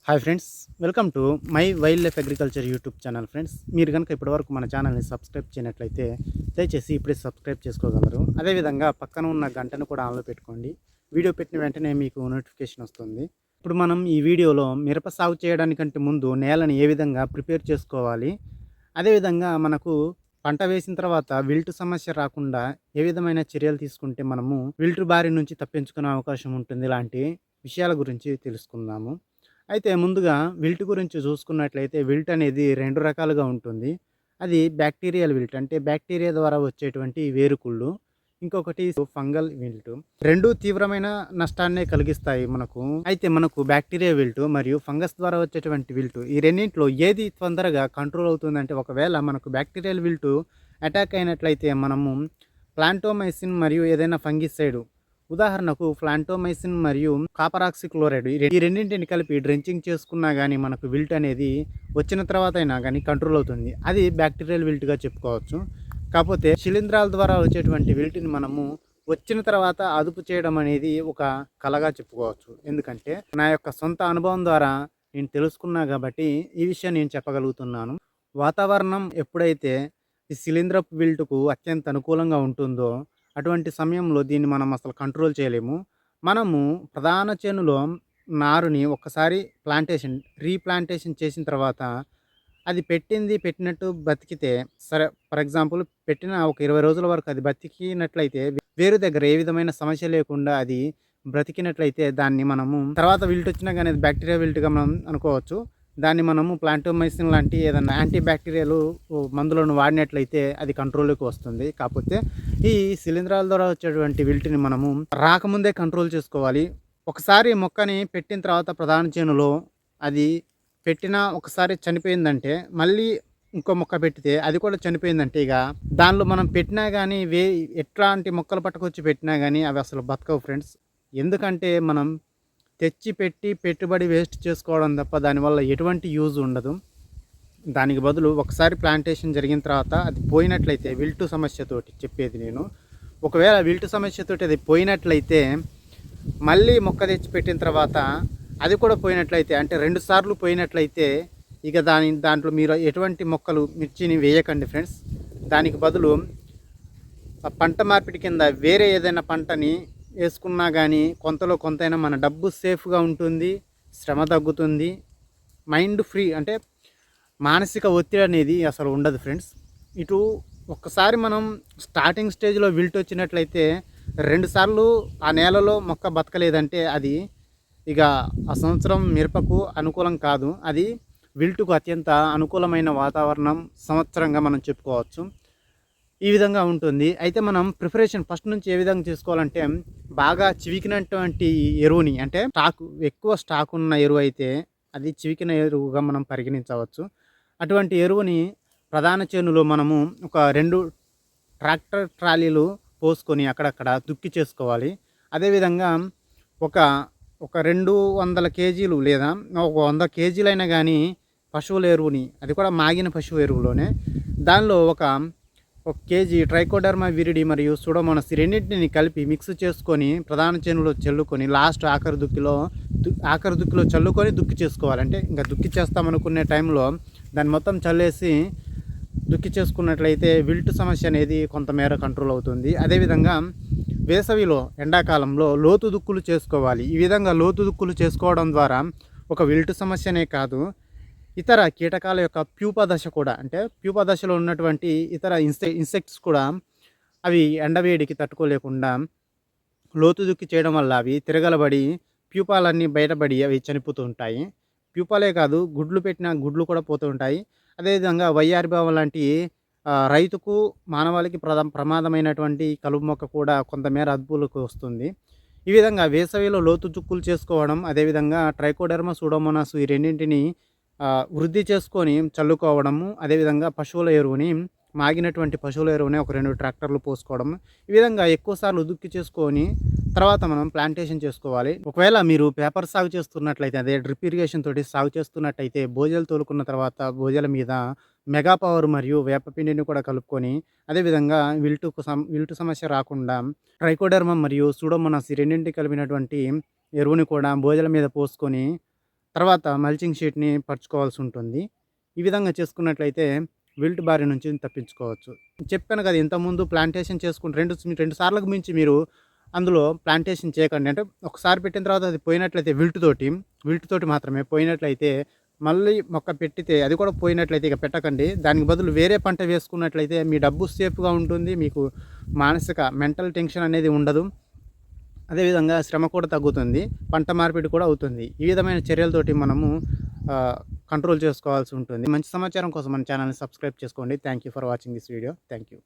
Hi friends, welcome to my wild life agriculture YouTube channel. Friends, మీరు కనుక ఇప్పటివరకు మన ఛానల్ని సబ్స్క్రైబ్ చేయనట్లయితే దయచేసి ఇప్పుడే సబ్స్క్రైబ్ చేసుకోగలరు. అదేవిధంగా పక్కన ఉన్న గంటను కూడా ఆన్లో పెట్టుకోండి. వీడియో పెట్టిన వెంటనే మీకు నోటిఫికేషన్ వస్తుంది. ఇప్పుడు మనం ఈ వీడియోలో మిరప సాగు చేయడానికంటే ముందు నేలని ఏ విధంగా ప్రిపేర్ చేసుకోవాలి, అదేవిధంగా మనకు పంట వేసిన తర్వాత విల్టు సమస్య రాకుండా ఏ విధమైన చర్యలు తీసుకుంటే మనము విల్టు బారి నుంచి తప్పించుకునే అవకాశం ఉంటుంది, ఇలాంటి విషయాల గురించి తెలుసుకుందాము. అయితే ముందుగా విల్ట్ గురించి చూసుకున్నట్లయితే విల్ట్ అనేది 2 రకాలుగా ఉంటుంది. అది బ్యాక్టీరియల్ విల్ట్, అంటే బ్యాక్టీరియా ద్వారా వచ్చేటువంటి వేరుకుళ్ళు. ఇంకొకటి ఫంగల్ విల్ట్. 2 తీవ్రమైన నష్టాన్నే కలిగిస్తాయి మనకు. అయితే మనకు బ్యాక్టీరియా విల్ట్ మరియు ఫంగస్ ద్వారా వచ్చేటువంటి విల్ట్, ఈ రెండింటిలో ఏది తొందరగా కంట్రోల్ అవుతుందంటే, ఒకవేళ మనకు బ్యాక్టీరియల్ విల్ట్ అటాక్ అయినట్లయితే మనము ప్లాంటోమైసిన్ మరియు ఏదైనా ఫంగిసైడ్, ఉదాహరణకు ఫ్లాంటోమైసిన్ మరియు కాపర్ ఆక్సిక్లోరైడ్, ఈ రెండింటిని కలిపి డ్రెంచింగ్ చేసుకున్నా కానీ మనకు విల్ట్ అనేది వచ్చిన తర్వాత అయినా కానీ కంట్రోల్ అవుతుంది. అది బ్యాక్టీరియల్ విల్ట్గా చెప్పుకోవచ్చు. కాకపోతే శిలీంధ్రాల ద్వారా వచ్చేటువంటి విల్ట్ని మనము వచ్చిన తర్వాత అదుపు చేయడం అనేది ఒక కళగా చెప్పుకోవచ్చు. ఎందుకంటే నా యొక్క సొంత అనుభవం ద్వారా నేను తెలుసుకున్నా కాబట్టి ఈ విషయం నేను చెప్పగలుగుతున్నాను. వాతావరణం ఎప్పుడైతే ఈ శిలీంధ్రపు విల్టుకు అత్యంత అనుకూలంగా ఉంటుందో అటువంటి సమయంలో దీన్ని మనం అసలు కంట్రోల్ చేయలేము. మనము ప్రధాన చేనులో నారుని ఒక్కసారి రీప్లాంటేషన్ చేసిన తర్వాత అది పెట్టినట్టు బతికితే, సరే ఫర్ ఎగ్జాంపుల్ పెట్టిన ఒక 20 రోజుల వరకు అది బతికినట్లయితే, వేరు దగ్గర ఏ విధమైన సమస్య లేకుండా అది బ్రతికినట్లయితే దాన్ని మనము తర్వాత విల్ట్ వచ్చినా కానీ అది బ్యాక్టీరియా విల్ట్గా మనం అనుకోవచ్చు. దాన్ని మనము ప్లాంటోమైసిన్ లాంటి ఏదైనా యాంటీ బ్యాక్టీరియాలు మందులను వాడినట్లయితే అది కంట్రోల్లోకి వస్తుంది. కాకపోతే ఈ శిలీంధ్రాల ద్వారా వచ్చేటువంటి విల్ట్ని మనము రాకముందే కంట్రోల్ చేసుకోవాలి. ఒకసారి మొక్కని పెట్టిన తర్వాత ప్రధాన చేనులో అది ఒకసారి చనిపోయిందంటే, మళ్ళీ ఇంకో మొక్క పెడితే అది కూడా చనిపోయిందంటే, ఇక దానిలో మనం పెట్టినా కానీ ఎట్లాంటి మొక్కలు పట్టుకొచ్చి పెట్టినా కానీ అవి అసలు బతకవు ఫ్రెండ్స్. ఎందుకంటే మనం పెట్టుబడి వేస్ట్ చేసుకోవడం తప్ప దానివల్ల ఎటువంటి యూజ్ ఉండదు. దానికి బదులు ఒకసారి ప్లాంటేషన్ జరిగిన తర్వాత అది పోయినట్లయితే, విల్టు సమస్యతోటి చెప్పేది నేను, ఒకవేళ విల్టు సమస్యతోటి అది పోయినట్లయితే మళ్ళీ మొక్క తెచ్చి పెట్టిన తర్వాత అది కూడా పోయినట్లయితే, అంటే 2 సార్లు పోయినట్లయితే, ఇక దాంట్లో మీరు ఎటువంటి మిర్చిని వేయకండి ఫ్రెండ్స్. దానికి బదులు పంట మార్పిడి కింద వేరే ఏదైనా పంటని వేసుకున్నా కానీ కొంతలో కొంతైనా మన డబ్బు సేఫ్గా ఉంటుంది, శ్రమ తగ్గుతుంది, మైండ్ ఫ్రీ, అంటే మానసిక ఒత్తిడి అనేది అసలు ఉండదు ఫ్రెండ్స్. ఇటు ఒక్కసారి మనం స్టార్టింగ్ స్టేజ్లో విల్ట్ వచ్చినట్లయితే 2 సార్లు ఆ నేలలో మొక్క బతకలేదంటే అది ఇక ఆ సంవత్సరం మిరపకు అనుకూలం కాదు. అది విల్టుకు అత్యంత అనుకూలమైన వాతావరణం సంవత్సరంగా మనం చెప్పుకోవచ్చు. ఈ విధంగా ఉంటుంది. అయితే మనం ప్రిపరేషన్ ఫస్ట్ నుంచి ఏ విధంగా చేసుకోవాలంటే, బాగా చివికినటువంటి ఎరువుని, అంటే ఎక్కువ స్టాక్ ఉన్న ఎరువు అయితే అది చివికిన ఎరువుగా మనం పరిగణించవచ్చు. అటువంటి ఎరువుని ప్రధాన చేనులో మనము ఒక 2 ట్రాక్టర్ ట్రాలీలు పోసుకొని అక్కడక్కడ దుక్కి చేసుకోవాలి. అదేవిధంగా ఒక 200 కేజీలు లేదా ఒక 100 కేజీలైనా కానీ పశువుల ఎరువుని, అది కూడా మాగిన పశువు ఎరువులోనే, దానిలో ఒక కేజీ ట్రైకోడర్మా విరిడి మరియు సూడోమోనాస్ రెండింటిని కలిపి మిక్స్ చేసుకొని ప్రధాన చేనులో చల్లుకొని లాస్ట్ ఆఖరి దుక్కిలో చల్లుకొని దుక్కి చేసుకోవాలంటే, ఇంకా దుక్కి చేస్తామనుకునే టైంలో దాన్ని మొత్తం చల్లేసి దుక్కి చేసుకున్నట్లయితే విల్టు సమస్య అనేది కొంతమేర కంట్రోల్ అవుతుంది. అదేవిధంగా వేసవిలో, ఎండాకాలంలో లోతు దుక్కులు చేసుకోవాలి. ఈ విధంగా లోతు దుక్కులు చేసుకోవడం ద్వారా ఒక విల్టు సమస్యనే కాదు, ఇతర కీటకాల యొక్క ప్యూప దశ కూడా, అంటే ప్యూప దశలో ఉన్నటువంటి ఇతర ఇన్సెక్ట్స్ కూడా అవి ఎండవేడికి తట్టుకోలేకుండా లోతు దుక్కి చేయడం వల్ల అవి తిరగలబడి ప్యూపాలన్నీ బయటపడి అవి చనిపోతూ ఉంటాయి. ప్యూపాలే కాదు, గుడ్లు పెట్టిన గుడ్లు కూడా పోతూ ఉంటాయి. అదేవిధంగా వయ్యారిబావ లాంటి రైతుకు మానవాళికి ప్రమాదమైనటువంటి కలుపు మొక్క కూడా కొంతమేర అదుపులోకి వస్తుంది. ఈ విధంగా వేసవిలో లోతు దుక్కులు చేసుకోవడం, అదేవిధంగా ట్రైకోడర్మా సూడోమోనాస్ ఈ రెండింటిని వృద్ధి చేసుకొని చల్లుకోవడము, అదేవిధంగా పశువుల ఎరువుని, మాగినటువంటి పశువుల ఎరువుని ఒక 2 ట్రాక్టర్లు పోసుకోవడం, ఈ విధంగా ఎక్కువసార్లు దుక్కి చేసుకొని తర్వాత మనం ప్లాంటేషన్ చేసుకోవాలి. ఒకవేళ మీరు పేపర్ సాగు చేస్తున్నట్లయితే, అదే డ్రిప్ ఇరిగేషన్ తోటి సాగు చేస్తున్నట్టయితే, బోజలు తోలుకున్న తర్వాత బోజల మీద మెగా పవర్ మరియు వేపపిండిని కూడా కలుపుకొని, అదేవిధంగా విల్టు సమస్య రాకుండా ట్రైకోడర్మా మరియు సూడోమోనాస్ రెండింటిని కలిపినటువంటి ఎరువుని కూడా బోజల మీద పోసుకొని తర్వాత మల్చింగ్ షీట్‌ని పరుచుకోవాల్సి ఉంటుంది. ఈ విధంగా చేసుకున్నట్లయితే విల్ట్ బారి నుంచి తప్పించుకోవచ్చు. చెప్పాను కదా! ఇంతకుముందు ప్లాంటేషన్ చేసుకుని 2 సార్లకు మించి మీరు అందులో ప్లాంటేషన్ చేయకండి. అంటే ఒకసారి పెట్టిన తర్వాత అది పోయినట్లయితే విల్ట్‌తోటి మాత్రమే పోయినట్లయితే మళ్ళీ మొక్క పెట్టితే అది కూడా పోయినట్లయితే ఇక పెట్టకండి. దానికి బదులు వేరే పంట వేసుకున్నట్లయితే మీ డబ్బు సేఫ్‌గా ఉంటుంది. మీకు మెంటల్ టెన్షన్ అనేది ఉండదు. అదేవిధంగా శ్రమ కూడా తగ్గుతుంది. పంట మార్పిడి కూడా అవుతుంది. ఈ విధమైన చర్యలతోటి మనము కంట్రోల్ చేసుకోవాల్సి ఉంటుంది. మంచి సమాచారం కోసం మన ఛానల్‌ని సబ్స్క్రైబ్ చేసుకోండి. Thank you for watching this video. Thank you.